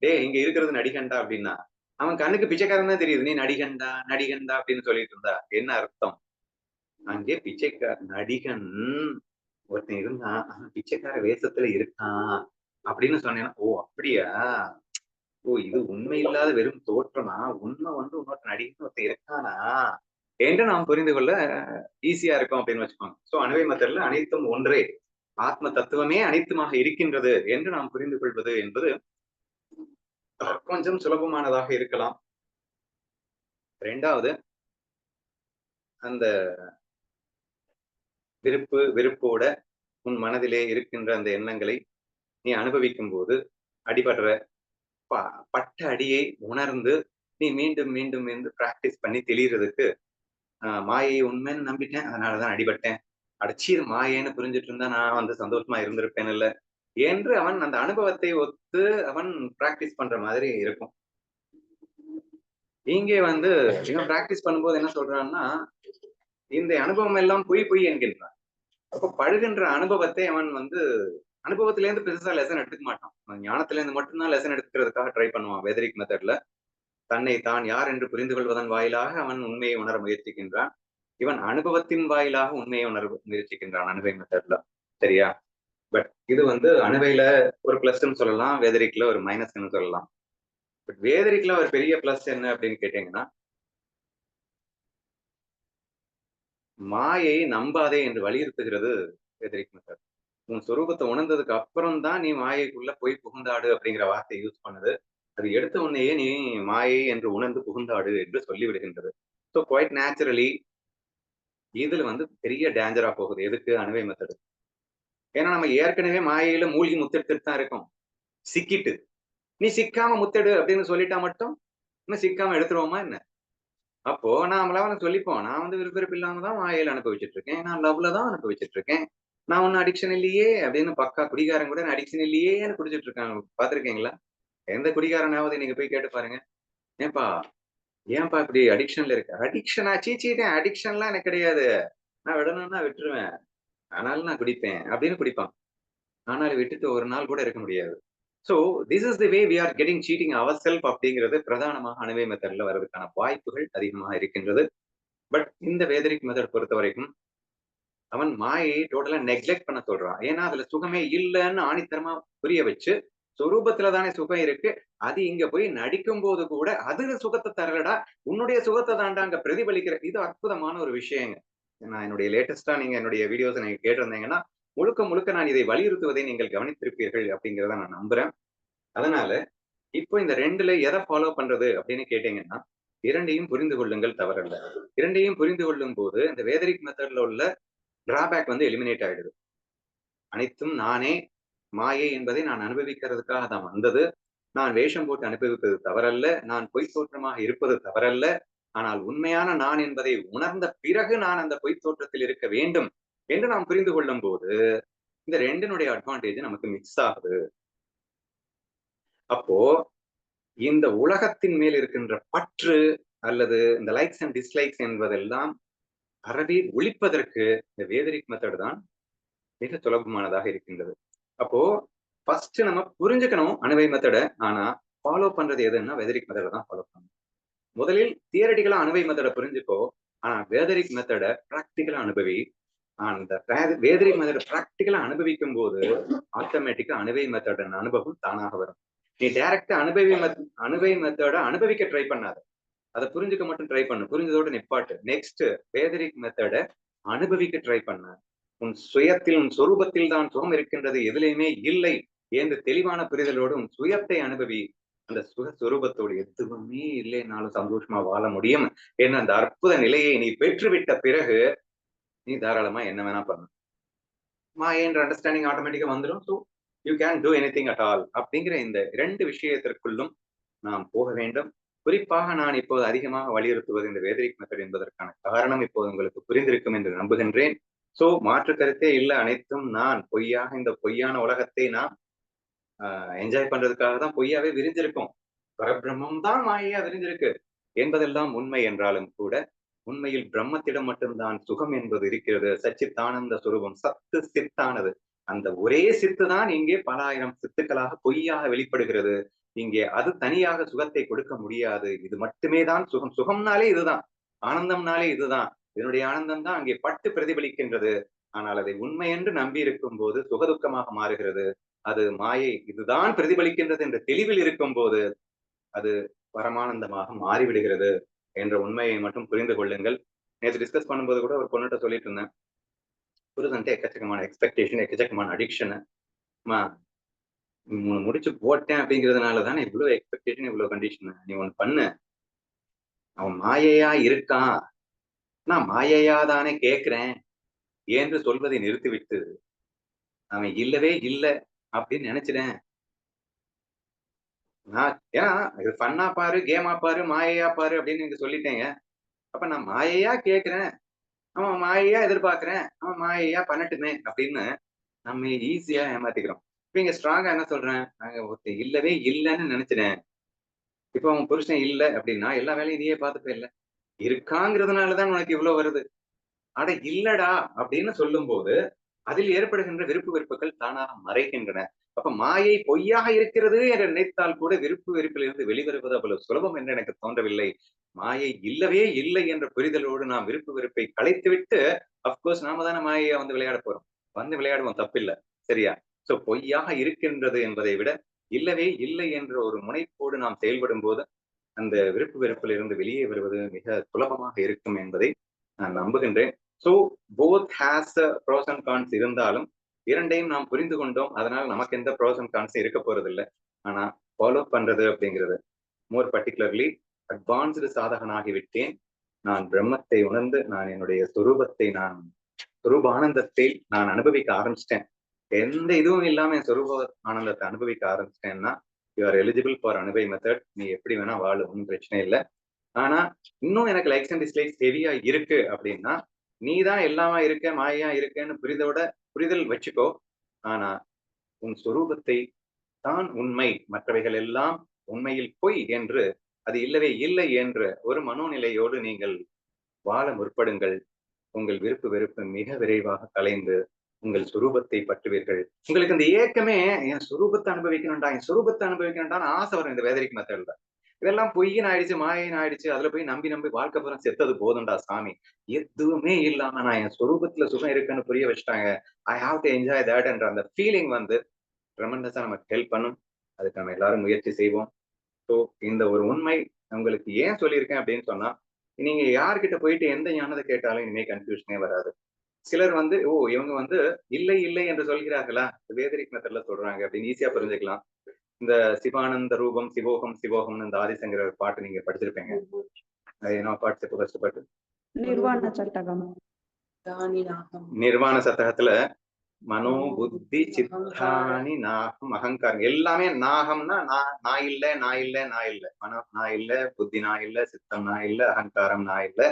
டேய் இங்க இருக்கிறது நடிகன்டா அப்படின்னா அவன் கண்ணுக்கு பிச்சைக்காரன் தான் தெரியுது. நீ நடிகன்டா நடிகன்டா அப்படின்னு சொல்லிட்டு இருந்தா என்ன அர்த்தம்? அங்கே பிச்சைக்கார நடிகன் ஒருத்தன் இருந்தான், பிச்சைக்கார வேஷத்துல இருக்கான் அப்படின்னு சொன்னேன்னா, ஓ அப்படியா, ஓ இது உண்மை இல்லாத வெறும் தோற்றமா, உண்மை வந்து இன்னொரு நடிகன் ஒருத்தன் இருக்கானா என்று நாம் புரிந்து கொள்ள ஈஸியா இருக்கும் அப்படின்னு வச்சுக்கோங்க. சோ அணுவை மெத்தட்ல அனைத்தும் ஒன்றே, ஆத்ம தத்துவமே அனைத்துமாக இருக்கின்றது என்று நாம் புரிந்து கொள்வது என்பது கொஞ்சம் சுலபமானதாக இருக்கலாம். 2வது, அந்த வெறுப்போட உன் மனதிலே இருக்கின்ற அந்த எண்ணங்களை நீ அனுபவிக்கும் போது அடிபடுற பட்ட அடியை உணர்ந்து நீ மீண்டும் மீண்டும் வந்து பிராக்டிஸ் பண்ணி தெளியறதுக்கு மாயை உண்மைன்னு நம்பிட்டேன், அதனாலதான் அடிபட்டேன். அடைச்சி இது மாயேன்னு புரிஞ்சுட்டு இருந்தா நான் வந்து சந்தோஷமா இருந்திருப்பேன் இல்ல என்று அவன் அந்த அனுபவத்தை ஒத்து அவன் பிராக்டிஸ் பண்ற மாதிரி இருக்கும். இங்கே வந்து இவன் பிராக்டிஸ் பண்ணும்போது என்ன சொல்றான்னா, இந்த அனுபவம் எல்லாம் பொய் பொய் என்கின்றான். அப்ப பழுகின்ற அனுபவத்தை அவன் வந்து அனுபவத்தில இருந்து பெருசா லெசன் எடுத்துக்க மாட்டான். ஞானத்தில இருந்து மட்டும்தான் லெசன் எடுத்துக்கிறதுக்காக ட்ரை பண்ணுவான் வேதரிக் மெத்தட்ல. தன்னை தான் யார் என்று புரிந்து கொள்வதன் வாயிலாக அவன் உண்மையை உணர முயற்சிக்கின்றான். இவன் அனுபவத்தின் வாயிலாக உண்மையை உணர முயற்சிக்கின்றான் அணுவை மெத்தட்ல. சரியா? பட் இது வந்து அணுவையில ஒரு பிளஸ்ன்னு சொல்லலாம், வேதரிக்ல ஒரு மைனஸ்ன்னு சொல்லலாம். பட் வேதரிக்ல ஒரு பெரிய பிளஸ் என்ன அப்படின்னு கேட்டீங்கன்னா, மாயை நம்பாதே என்று வலியுறுத்துகிறது வேதரிக் மெத்தட். உன் சொரூபத்தை உணர்ந்ததுக்கு அப்புறம் தான் நீ மாயைக்குள்ள போய் புகுந்தாடு அப்படிங்கிற வார்த்தையை யூஸ் பண்ணுது. அது எடுத்த உடனேயே நீ மாயை என்று உணர்ந்து புகுந்தாடு என்று சொல்லிவிடுகின்றது. ஸோ குவைட் நேச்சுரலி இதுல வந்து பெரிய டேஞ்சரா போகுது. எதுக்கு? அணுவை மெத்தடு. ஏன்னா நம்ம ஏற்கனவே மாயையில மூழ்கி முத்தெடுத்துட்டு தான் இருக்கோம். சிக்கிட்டு. நீ சிக்காம முத்தெடு அப்படின்னு சொல்லிட்டா மட்டும் இன்னும் சிக்காம எடுத்துருவோமா என்ன? அப்போ நாமளா வந்து சொல்லிப்போம். நான் வந்து விருப்பம் இல்லாம தான் மாயையில அனுபவிச்சுட்டு இருக்கேன். நான் லவ்ல தான் அனுபவிச்சுட்டு இருக்கேன். நான் ஒன்னும் அடிக்ஷன் இல்லையே அப்படின்னு பக்கா குடிகாரன் கூட அடிக்ஷன் இல்லையேன்னு குடிச்சிட்டு இருக்காங்க. பார்த்திருக்கீங்களா? எந்த குடிகாரனாவது நீங்க போய் கேட்டு பாருங்க. ஏன்பா ஏன்பா இப்படி அடிக்ஷன்ல இருக்க? அடிக்ஷனா? சீ அடிக்ஷன்லாம் எனக்கு கிடையாது. நான் விடணும்னா விட்டுருவேன். ஆனாலும் நான் குடிப்பேன் அப்படின்னு குடிப்பான். ஆனால் விட்டுட்டு ஒரு நாள் கூட இருக்க முடியாது. So this is the way we are getting cheating our self அப்படிங்கிறது பிரதானமாக அணுவை மெத்தட்ல வர்றதுக்கான வாய்ப்புகள் அதிகமாக இருக்கின்றது. பட் இந்த வேதரிக் மெத்தட் பொறுத்த வரைக்கும் அவன் மாயையை டோட்டலா நெக்லெக்ட் பண்ண சொல்றான். ஏன்னா அதுல சுகமே இல்லைன்னு ஆணித்தரமா புரிய வச்சு, சொரூபத்துல தானே சுகம் இருக்கு. அது இங்க போய் நடிக்கும் போது கூட அதுல சுகத்தை தரலடா, உன்னுடைய சுகத்தை தாண்டா அங்க பிரதிபலிக்கிற. இது அற்புதமான ஒரு விஷயங்க. நான் என்னுடைய லேட்டஸ்டா நீங்க என்னுடைய வீடியோஸ் நீங்க கேட்டிருந்தீங்கன்னா, முழுக்க முழுக்க நான் இதை வலியுறுத்துவதை நீங்கள் கவனித்திருப்பீர்கள் அப்படிங்கிறத நான் நம்புறேன். அதனால இப்போ இந்த 2ல எதை ஃபாலோ பண்றது அப்படின்னு கேட்டீங்கன்னா, 2யும் புரிந்து கொள்ளுங்கள் தவறல்ல. 2யும் புரிந்து கொள்ளும் போது இந்த வேதரிக் மெத்தட்ல உள்ள டிராபேக் வந்து எலிமினேட் ஆயிடுது. அனைத்தும் நானே, மாயை என்பதை நான் அனுபவிக்கிறதுக்காக தான் வந்தது. நான் வேஷம் போட்டு அனுபவிப்பது தவறல்ல. நான் பொய்த் தோற்றமாக இருப்பது தவறல்ல. ஆனால் உண்மையான நான் என்பதை உணர்ந்த பிறகு நான் அந்த பொய்த் தோற்றத்தில் இருக்க வேண்டும் என்று நாம் புரிந்து கொள்ளும்போது, இந்த 2னுடைய அட்வான்டேஜ் நமக்கு மிக்ஸ் ஆகுது. அப்போ இந்த உலகத்தின் மேல் இருக்கின்ற பற்று அல்லது இந்த லைக்ஸ் அண்ட் டிஸ்லைக்ஸ் என்பதெல்லாம் அறவே ஒழிப்பதற்கு இந்த வேதரிக் மெத்தட் தான் மிக சுலபமானதாக இருக்கின்றது. அப்போ ஃபர்ஸ்ட் நம்ம புரிஞ்சுக்கணும் அணுவை மெத்தட. ஆனா ஃபாலோ பண்றது எதுன்னா வேதரிக் மெத்தட தான் ஃபாலோ பண்ணணும். முதலில் தியரட்டிக்கலா அணுவை மெத்தட புரிஞ்சுக்கோ. ஆனா வேதரிக் மெத்தட பிராக்டிக்கலா அனுபவி. அந்த வேதரிக் மெத்தட பிராக்டிக்கலா அனுபவிக்கும் போது ஆட்டோமேட்டிக்கா அணுவை மெத்தட அனுபவம் தானாக வரும். நீ டைரக்டா அணுவை மெத்தட அனுபவிக்க ட்ரை பண்ணாத. அதை புரிஞ்சுக்க மட்டும் ட்ரை பண்ணு. புரிஞ்சதோட நிப்பாட்டு. நெக்ஸ்ட் வேதரிக் மெத்தட அனுபவிக்க ட்ரை பண்ண. உன் சுயத்தில் உன் சொரூபத்தில் தான் சுகம் இருக்கின்றது, எதிலையுமே இல்லை என்று தெளிவான புரிதலோடு உன் சுயத்தை அனுபவி. அந்த சுக சொரூபத்தோடு எதுவுமே இல்லைனாலும் சந்தோஷமா வாழ முடியும் என்ற அந்த அற்புத நிலையை நீ பெற்றுவிட்ட பிறகு நீ தாராளமா என்ன வேணா பண்ணு. மாயை என்ற அண்டர்ஸ்டாண்டிங் ஆட்டோமேட்டிக்கா வந்துடும். So you can do anything at all அப்படிங்கிற இந்த 2 விஷயத்திற்குள்ளும் நாம் போக வேண்டும். குறிப்பாக நான் இப்போது அதிகமாக வலியுறுத்துவது இந்த வேதரிக் மெத்தட் என்பதற்கான காரணம் இப்போது உங்களுக்கு புரிந்திருக்கும் என்று நம்புகின்றேன். சோ மாற்று கருத்தே இல்ல. அனைத்தும் நான் பொய்யாக இந்த பொய்யான உலகத்தை நாம் என்ஜாய் பண்றதுக்காக தான் பொய்யாவே விரிஞ்சிருக்கும். பரபிரம்மம் தான் மாயையா விரிஞ்சிருக்கு என்பதெல்லாம் உண்மை என்றாலும் கூட, உண்மையில் பிரம்மத்திடம் மட்டும்தான் சுகம் என்பது இருக்கிறது. சச்சித்தானந்த சுரூபம் சத்து சித்தானது. அந்த ஒரே சித்து தான் இங்கே பல ஆயிரம் சித்துக்களாக பொய்யாக வெளிப்படுகிறது. இங்கே அது தனியாக சுகத்தை கொடுக்க முடியாது. இது மட்டுமே தான் சுகம். சுகம்னாலே இதுதான். ஆனந்தம்னாலே இதுதான். இதனுடைய ஆனந்தம் தான் அங்கே பட்டு பிரதிபலிக்கின்றது. ஆனால் அதை உண்மை என்று நம்பி இருக்கும் போது சுகதுக்கமாக மாறுகிறது. அது மாயை இதுதான் பிரதிபலிக்கின்றது என்ற தெளிவில் இருக்கும் போது அது பரமானந்தமாக மாறிவிடுகிறது என்ற உண்மையை மட்டும் புரிந்து கொள்ளுங்கள். நேற்று டிஸ்கஸ் பண்ணும்போது கூட ஒரு பொண்ணுகிட்ட சொல்லிட்டு இருந்தேன். புருஷன்ட்டு எக்கச்சக்கமான எக்ஸ்பெக்டேஷன், எக்கச்சக்கமான அடிக்ஷன். முடிச்சு போட்டேன் அப்படிங்கிறதுனால தானே இவ்வளவு எக்ஸ்பெக்டேஷன், இவ்வளவு கண்டிஷன். நீ ஒண்ணு பண்ணு. அவன் மாயையா இருக்கான். நான் மாயையா தானே கேட்கிறேன் என்று சொல்வதை நிறுத்திவிட்டு, அவன் இல்லவே இல்லை அப்படின்னு நினைச்சிட்டேன். ஏன்னா இது ஃபன்னா பாரு, கேமா பாரு, மாயையா பாரு அப்படின்னு நீங்க சொல்லிட்டேங்க. அப்ப நான் மாயையா கேட்கிறேன், அவன் மாயையா எதிர்பார்க்கிறேன், அவன் மாயையா பண்ணட்டுமே அப்படின்னு நம்ம ஈஸியா ஏமாத்திக்கிறோம். இப்ப இங்க ஸ்ட்ராங்கா என்ன சொல்றேன், நாங்க ஒருத்தன் இல்லவே இல்லைன்னு நினைச்சிட்டேன். இப்ப அவன் புருஷன் இல்ல அப்படின்னா எல்லா வேலையும் நீயே பார்த்துப்ப இல்ல. இருக்காங்கிறதுனாலதான் உனக்கு இவ்வளவு வருது. அட இல்லடா அப்படின்னு சொல்லும் போது அதில் ஏற்படுகின்ற விருப்பு வெறுப்புகள் தானாக மறைகின்றன. அப்ப மாயை பொய்யாக இருக்கிறது என்று நினைத்தால் கூட விருப்பு வெறுப்பிலிருந்து வெளிவருவது அவ்வளவு சுலபம் என்று எனக்கு தோன்றவில்லை. மாயை இல்லவே இல்லை என்ற புரிதலோடு நாம் விருப்பு வெறுப்பை களைத்துவிட்டு அப்கோர்ஸ் நாம தானே மாயையை வந்து விளையாட போறோம். வந்து விளையாடுவோம், தப்பில்லை. சரியா? சோ பொய்யாக இருக்கின்றது என்பதை விட இல்லவே இல்லை என்ற ஒரு முனைப்போடு நாம் செயல்படும் போது அந்த விருப்பு வெறுப்பில் இருந்து வெளியே வருவது மிக சுலபமாக இருக்கும் என்பதை நான் நம்புகின்றேன். So both has pros and cons இருந்தாலும் 2யும் நாம் புரிந்து கொண்டோம். அதனால நமக்கு எந்த ப்ரோஸ் அண்ட் கான்ஸ் இருக்க போறது இல்லை. ஆனா ஃபாலோ பண்றது அப்படிங்கிறது மோர் பர்டிகுலர்லி அட்வான்ஸ்டு சாதகனாகிவிட்டேன். நான் பிரம்மத்தை உணர்ந்து நான் என்னுடைய சொரூபத்தை சொரூப ஆனந்தத்தை நான் அனுபவிக்க ஆரம்பிச்சிட்டேன். எந்த இதுவும் இல்லாம என் சொரூப ஆனந்தத்தை அனுபவிக்க ஆரம்பிச்சிட்டேன்னா யூ ஆர் எலிஜிபிள் ஃபார் அனுபவி மெத்தட். நீ எப்படி வேணா வாழு, ஒன்றும் பிரச்சனை இல்லை. ஆனா இன்னும் எனக்கு லைக்ஸ் அண்ட் டிஸ்லைக்ஸ் ஹெவியா இருக்கு அப்படின்னா நீ தான் எல்லாமா இருக்க, மாயா இருக்கேன்னு புரிதல் வச்சுக்கோ. ஆனா உன் சொரூபத்தை தான் உண்மை, மற்றவைகள் எல்லாம் உண்மையில் பொய் என்று, அது இல்லவே இல்லை என்ற ஒரு மனோநிலையோடு நீங்கள் வாழ முற்படுங்கள். உங்கள் விருப்பு வெறுப்பு மிக விரைவாக கலைந்து உங்கள் சுரூபத்தை பற்றுவீர்கள். உங்களுக்கு இந்த ஏக்கமே என் சுரூபத்தை அனுபவிக்கணும்டா, என் சுரூபத்தை அனுபவிக்கணும்டான்னு ஆசை வரும் இந்த வேதரிக் மெத்தட்ல. இதெல்லாம் பொய்ன்னு ஆயிடுச்சு, மாயன்னு ஆயிடுச்சு. அதுல போய் நம்பி நம்பி வாழ்க்கை பூரா செத்தது போதும்டா சாமி. எதுவுமே இல்லாம நான் என் சொரூபத்துல சுகம் இருக்குன்னு புரிய வச்சுட்டாங்க. I have to enjoy that என்ற அந்த ஃபீலிங் வந்து ட்ரெமெண்டஸா நமக்கு ஹெல்ப் பண்ணும். அதுக்கு நம்ம எல்லாரும் முயற்சி செய்வோம். ஸோ இந்த ஒரு உண்மை உங்களுக்கு ஏன் சொல்லியிருக்கேன் அப்படின்னு சொன்னா, நீங்க யார்கிட்ட போயிட்டு எந்த ஞானத்த கேட்டாலும் இனிமே கன்ஃப்யூஷனே வராது. சிலர் வந்து, ஓ! இவங்க வந்து இல்லை, இல்லை என்று சொல்கிறார்களா? வேதரிக் மெத்தட்ல சொல்றாங்க அப்படின்னு ஈஸியா புரிஞ்சுக்கலாம். இந்த சிவானந்த ரூபம், சிவோகம், சிவோகம்னு இந்த ஆதிசங்கரர் பாட்டு நீங்க படிச்சிருப்பீங்க. அது என்ன பாட்டு இப்ப ஃபர்ஸ்ட் பாட்டு? நிர்வாண சட்டகம். நிர்வாண சதகத்துல மனோ, புத்தி, சித்தானி, நாகம், அகங்காரம் எல்லாமே நாகம்னா நான் இல்ல, நான் இல்ல, நான் இல்ல. மனம் நான் இல்ல, புத்தி நான் இல்ல, சித்தம் நான் இல்ல, அகங்காரம் நான் இல்ல.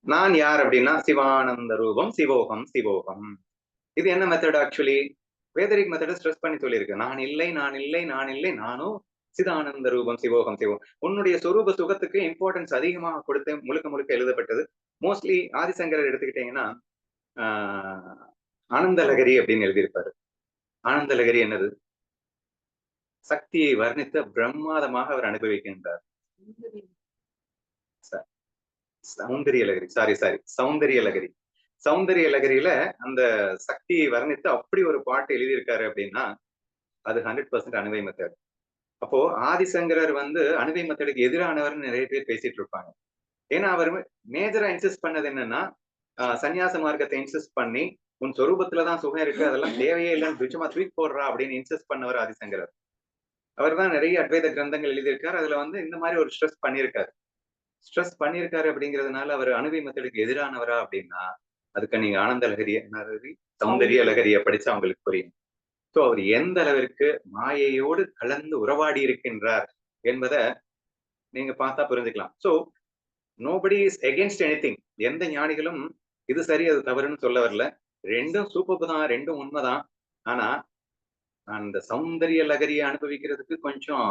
நான் யார் அப்படின்னா சிவானந்த ரூபம், சிவோகம், சிவோகம். இது என்ன மெத்தட் ஆக்சுவலி? வேதரிக் மெத்தட ஸ்ட்ரெஸ் பண்ணி சொல்லியிருக்கு. நான் இல்லை, நான் இல்லை, நான் இல்லை, நானும் சிதானந்த ரூபம், சிவோகம், சிவம். உன்னுடைய சொரூப சுகத்துக்கு இம்பார்ட்டன்ஸ் அதிகமாக கொடுத்து முழுக்க முழுக்க எழுதப்பட்டது. மோஸ்ட்லி ஆதிசங்கரர் எடுத்துக்கிட்டீங்கன்னா, ஆனந்தலகரி அப்படின்னு எழுதியிருப்பாரு. ஆனந்தலகரி என்னது? சக்தியை வர்ணித்த பிரம்மாதமாக அவர் அனுபவிக்கின்றார். சௌந்தரியலகரி, சாரி சௌந்தரியலகரி. சௌந்தரியலகரியில அந்த சக்தியை வர்ணித்து அப்படி ஒரு பாட்டு எழுதியிருக்காரு அப்படின்னா அது 100% அணுவை மெத்தட். அப்போ ஆதிசங்கரர் வந்து அணுவை மெத்தடுக்கு எதிரானவர்னு நிறைய பேர் பேசிட்டு இருப்பாங்க. ஏன்னா அவர் மேஜரா இன்சிஸ்ட் பண்ணது என்னன்னா சன்னியாச மார்க்கத்தை இன்சிஸ்ட் பண்ணி உன் சொரூபத்துலதான் சுகம் இருக்கு, அதெல்லாம் தேவையே இல்லைன்னு துச்சமா தூக்கி போடுறா அப்படின்னு இன்சிஸ்ட் பண்ணவர் ஆதிசங்கரர். அவர் தான் நிறைய அத்வைத கிரந்தங்கள் எழுதியிருக்காரு. அதுல வந்து இந்த மாதிரி ஒரு ஸ்ட்ரெஸ் பண்ணியிருக்காரு அப்படிங்கிறதுனால அவர் அணுவை மெத்தடுக்கு எதிரானவரா அப்படின்னா அதுக்கு நீங்க ஆனந்த லகரிய சௌந்தரிய லகரிய படிச்சா அவங்களுக்கு புரியும். சோ அவர் எந்த அளவிற்கு மாயையோடு கலந்து உறவாடி இருக்கின்றார் என்பதை நீங்க பார்த்தா புரிஞ்சுக்கலாம். So nobody is against anything. எந்த ஞானிகளும் இது சரி அது தவறுன்னு சொல்ல வரல. ரெண்டும் சூப்பர் தான், ரெண்டும் உண்மைதான். ஆனா அந்த சௌந்தரிய லகரியை அனுபவிக்கிறதுக்கு கொஞ்சம்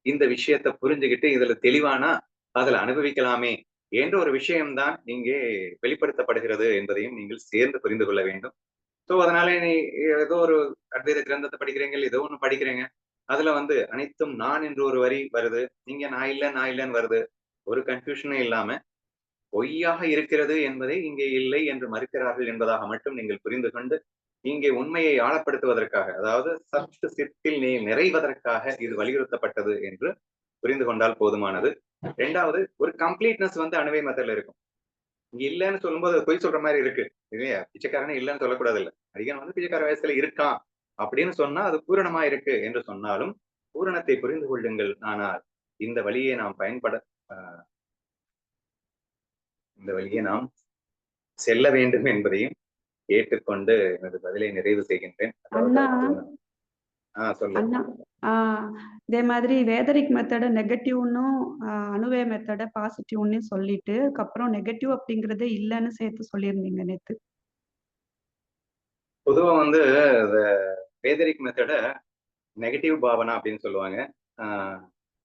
இந்த விஷயத்தை புரிஞ்சுக்கிட்டு இதுல தெளிவானா அதுல அனுபவிக்கலாமே என்ற ஒரு விஷயம்தான் இங்கே வெளிப்படுத்தப்படுகிறது என்பதையும் நீங்கள் சேர்ந்து புரிந்து கொள்ள வேண்டும். சோ அதனால நீ ஏதோ ஒரு அத்வைத கிரந்தத்தை படிக்கிறீங்க, ஏதோ ஒண்ணு படிக்கிறீங்க, அதுல வந்து அனைத்தும் நான் என்று ஒரு வரி வருது, நீங்க நான் இல்ல நான் இல்லைன்னு வருது. ஒரு கன்ஃபியூஷனும் இல்லாம பொய்யாக இருக்கிறது என்பதை இங்கே இல்லை என்று மறுக்கிறார்கள் என்பதாக மட்டும் நீங்கள் புரிந்து கொண்டு இங்கே உண்மையை ஆழப்படுத்துவதற்காக, அதாவது சத்து சித்தில் நீ நிறைவதற்காக இது வலியுறுத்தப்பட்டது என்று புரிந்து கொண்டால் போதுமானது. இரண்டாவது, ஒரு கம்ப்ளீட்னஸ் வந்து அணுவை மெத்தட்ல இருக்கும். இங்க இல்லைன்னு சொல்லும்போது பொய் சொல்ற மாதிரி இருக்கு இல்லையா? பிச்சைக்காரனே இல்லைன்னு சொல்லக்கூடாது. இல்ல அதிகம் வந்து பிச்சைக்கார வயசுல இருக்கான் அப்படின்னு சொன்னா அது பூரணமா இருக்கு என்று சொன்னாலும் பூரணத்தை புரிந்து கொள்ளுங்கள். ஆனால் இந்த வழியை நாம் பயன்பட இந்த வழியை நாம் செல்ல வேண்டும் என்பதையும் ஏற்றுக்கொண்டு எனது பதிலை நிறைவு செய்கின்றேன். அண்ணா இதே மாதிரி வேதரிக் மெத்தட நெகட்டிவ்னும் அணுவே மெத்தட பாசிட்டிவ்னு சொல்லிட்டு அதுக்கப்புறம் நெகட்டிவ் அப்படிங்கறது இல்லைன்னு சேர்த்து சொல்லியிருந்தீங்க நேத்து. பொதுவா வந்து வேதரிக் மெத்தட நெகட்டிவ் பாவனா அப்படின்னு சொல்லுவாங்க.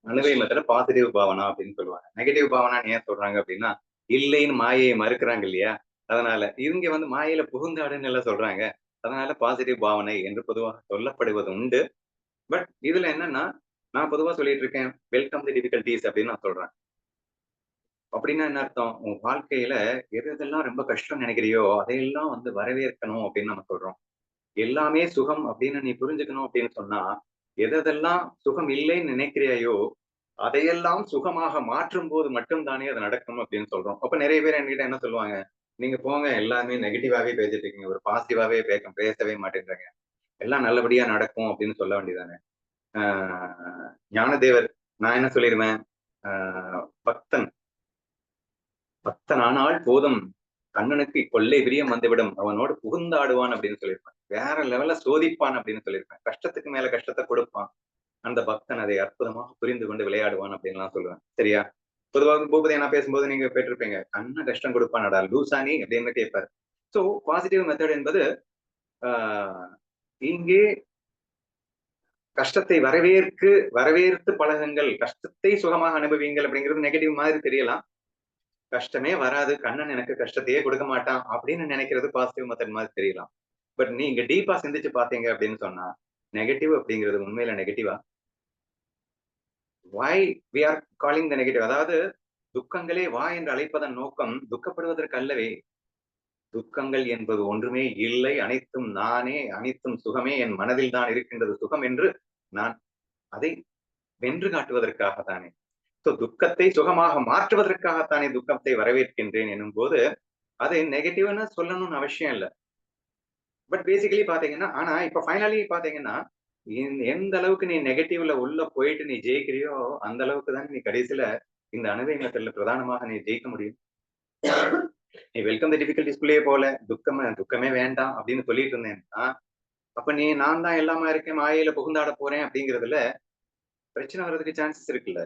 அணுவை மெத்தட பாசிட்டிவ் பாவனா அப்படின்னு சொல்லுவாங்க. நெகட்டிவ் பாவனா ஏன் சொல்றாங்க அப்படின்னா இல்லைன்னு மாயையை மறுக்கிறாங்க இல்லையா? அதனால இவங்க வந்து மாயையில புகுந்தாடுன்னு எல்லாம் சொல்றாங்க. அதனால பாசிட்டிவ் பாவனை என்று பொதுவாக சொல்லப்படுவது உண்டு. பட் இதுல என்னன்னா நான் பொதுவா சொல்லிட்டு இருக்கேன் வெல்கம் தி டிஃபிகல்டிஸ் அப்படின்னு நான் சொல்றேன். அப்படின்னா என்ன அர்த்தம்? உன் வாழ்க்கையில எது எதெல்லாம் ரொம்ப கஷ்டம் நினைக்கிறியோ அதையெல்லாம் வந்து வரவேற்கணும் அப்படின்னு நம்ம சொல்றோம். எல்லாமே சுகம் அப்படின்னு நீ புரிஞ்சுக்கணும் அப்படின்னு சொன்னா எதெல்லாம் சுகம் இல்லைன்னு நினைக்கிறியோ அதையெல்லாம் சுகமாக மாற்றும் போது மட்டும்தானே அது நடக்கும் அப்படின்னு சொல்றோம். அப்ப நிறைய பேர் என்கிட்ட என்ன சொல்லுவாங்க, நீங்க போங்க எல்லாமே நெகட்டிவாவே பேசிட்டு இருக்கீங்க, ஒரு பாசிட்டிவாவே பேசவே மாட்டேங்கிறீங்க, எல்லாம் நல்லபடியா நடக்கும் அப்படின்னு சொல்ல வேண்டியதானே. ஞானதேவர் நான் என்ன சொல்லிடுவேன், பக்தன் பக்தனானால் போதும் கண்ணனுக்கு கொள்ளை விரியம் வந்துவிடும், அவனோடு புகுந்தாடுவான் அப்படின்னு சொல்லியிருப்பேன். வேற லெவல்ல சோதிப்பான் அப்படின்னு சொல்லியிருப்பேன். கஷ்டத்துக்கு மேல கஷ்டத்தை கொடுப்பான். அந்த பக்தன் அதை அற்புதமாக புரிந்து கொண்டு விளையாடுவான் அப்படின்லாம் சொல்லுவேன். சரியா? பொதுவாக பூபதி நான் பேசும்போது நீங்க கேட்டிருப்பீங்க, கண்ண கஷ்டம் கொடுப்பானடா லூசானி அப்படின்னு கேட்பாரு. சோ பாசிட்டிவ் மெத்தட் என்பது இங்கே கஷ்டத்தை வரவேற்று பழகுங்கள், கஷ்டத்தை சுகமாக அனுபவிங்கள் அப்படிங்கிறது நெகட்டிவ் மாதிரி தெரியலாம். கஷ்டமே வராது, கண்ணன் எனக்கு கஷ்டத்தையே கொடுக்க மாட்டான் அப்படின்னு நினைக்கிறது பாசிட்டிவ் மெத்தட் மாதிரி தெரியலாம். பட் நீங்க டீப்பா சிந்திச்சு பாத்தீங்க அப்படின்னு சொன்னா நெகட்டிவ் அப்படிங்கிறது உண்மையில நெகட்டிவா? why we are calling the negative, அதாவது துக்கங்களே வா என்று அழைப்பதன் நோக்கம் துக்கப்படுவதற்கு அல்லவே. துக்கங்கள் என்பது ஒன்றுமே இல்லை, அனைத்தும் நானே, அனைத்தும் சுகமே, என் மனதில் தான் இருக்கின்றது சுகம் என்று நான் அதை வென்று காட்டுவதற்காகத்தானே. துக்கத்தை சுகமாக மாற்றுவதற்காகத்தானே துக்கத்தை வரவேற்கின்றேன் எனும் போது அதை நெகட்டிவ்னு சொல்லணும்னு அவசியம் இல்லை. பட் பேசிக்கலி பாத்தீங்கன்னா, ஆனா இப்ப ஃபைனலி பாத்தீங்கன்னா, எந்த அளவுக்கு நீ நெகட்டிவ்ல உள்ள போயிட்டு நீ ஜெயிக்கிறியோ அந்த அளவுக்கு தான் நீ கடைசியில இந்த அணுவை மெத்தட்ல பிரதானமாக நீ ஜெயிக்க முடியும். நீ வெல்கம் தி டிஃபிகல்டிஸ்குள்ளேயே போல துக்கமே வேண்டாம் அப்படின்னு சொல்லிட்டு இருந்தேன்னா, அப்ப நீ நான் தான் எல்லாமா இருக்கேன், மாயையில புகுந்தாட போறேன் அப்படிங்கிறதுல பிரச்சனை வர்றதுக்கு சான்சஸ் இருக்குல்ல.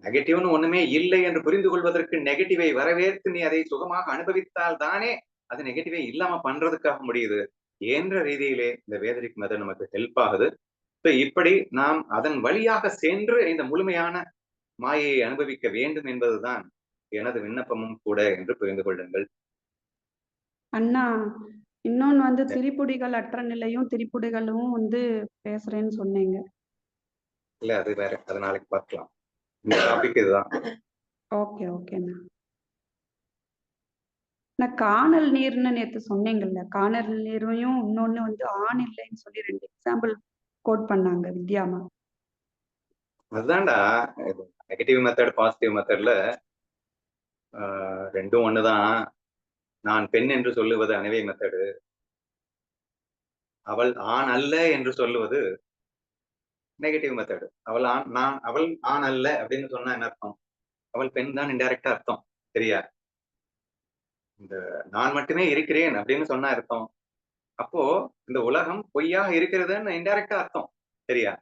நெகட்டிவ்னு ஒண்ணுமே இல்லை என்று புரிந்து கொள்வதற்கு நெகட்டிவை வரவேற்று நீ அதை சுகமாக அனுபவித்தால் தானே அது நெகட்டிவே இல்லாம பண்றதுக்காக முடியுது என்ற ரீதியிலே இந்த வேதரிக் மெத்தட் நமக்கு ஹெல்ப் ஆகுது. இப்படி நாம் அதன் வழியாக சென்று இந்த முழுமையான மாயையை அனுபவிக்க வேண்டும் என்பதுதான் எனது விண்ணப்பமும் கூட என்று புரிந்து கொள்ளுங்கள். அண்ணா, இன்னொன்னு வந்து திரிபுடிகள் அற்ற நிலையும் திரிபுடிகளும் வந்து பேசுறேன்னு சொன்னீங்க. இல்ல அது வேற, அது நாளைக்கு பார்க்கலாம். இந்த டாபிக் இதுதான். ஓகே ஓகேண்ணா. நான் காணல் நீர்னு நேத்து சொன்னீங்கல்ல, காணல் நீரையும் இன்னொன்னு வந்து ஆண் இல்லைன்னு சொல்லி 2 எக்ஸாம்பிள் கோட் பண்ணாங்க வித்யாமா. அதுதான்டா நெகட்டிவ் மெத்தட் பாசிட்டிவ் மெத்தட்ல ரெண்டும் ஒண்ணுதான். நான் பெண் என்று சொல்லுவது அணைவை மெத்தடு, அவள் ஆண் அல்ல என்று சொல்லுவது நெகட்டிவ் மெத்தடு. அவள் ஆண் அல்ல அப்படின்னு சொன்னா என்ன அர்த்தம்? அவள் பெண் தான் இன்டைரக்டா அர்த்தம். சரியா? இந்த நான் மட்டுமே இருக்கிறேன் அப்படின்னு சொன்னா அர்த்தம். அப்போ இந்த உலகம் பொய்யாக இருக்கிறதுன்னு இன்டைரக்டா அர்த்தம். சரியா?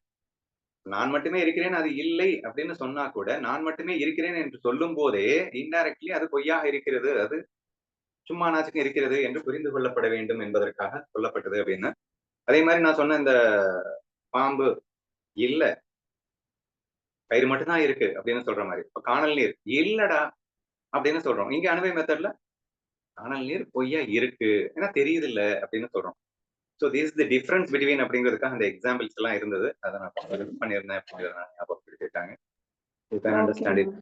நான் மட்டுமே இருக்கிறேன் அது இல்லை அப்படின்னு சொன்னா கூட நான் மட்டுமே இருக்கிறேன் என்று சொல்லும் போதே இன்டைரக்ட்லி அது பொய்யாக இருக்கிறது, அது சும்மா நாச்சுக்கும் இருக்கிறது என்று புரிந்து கொள்ளப்பட வேண்டும் என்பதற்காக சொல்லப்பட்டது அப்படின்னு. அதே மாதிரி நான் சொன்ன இந்த பாம்பு இல்ல, கயிறு மட்டும்தான் இருக்கு அப்படின்னு சொல்ற மாதிரி. இப்ப காணல் நீர் இல்லடா அப்படின்னு சொல்றோம். இங்க அணுவை மெத்தட்ல காணல் நீர் பொய்யா இருக்கு ஏன்னா தெரியுது இல்ல அப்படின்னு சொல்றோம். So this is the difference between அப்படிங்கிறதுக்காக அந்த எக்ஸாம்பிள்ஸ் எல்லாம் இருந்தது. அதை நான் பண்ணியிருந்தேன் அப்படிங்கிறத ஞாபகப்படுத்திட்டாங்க. You can understand it.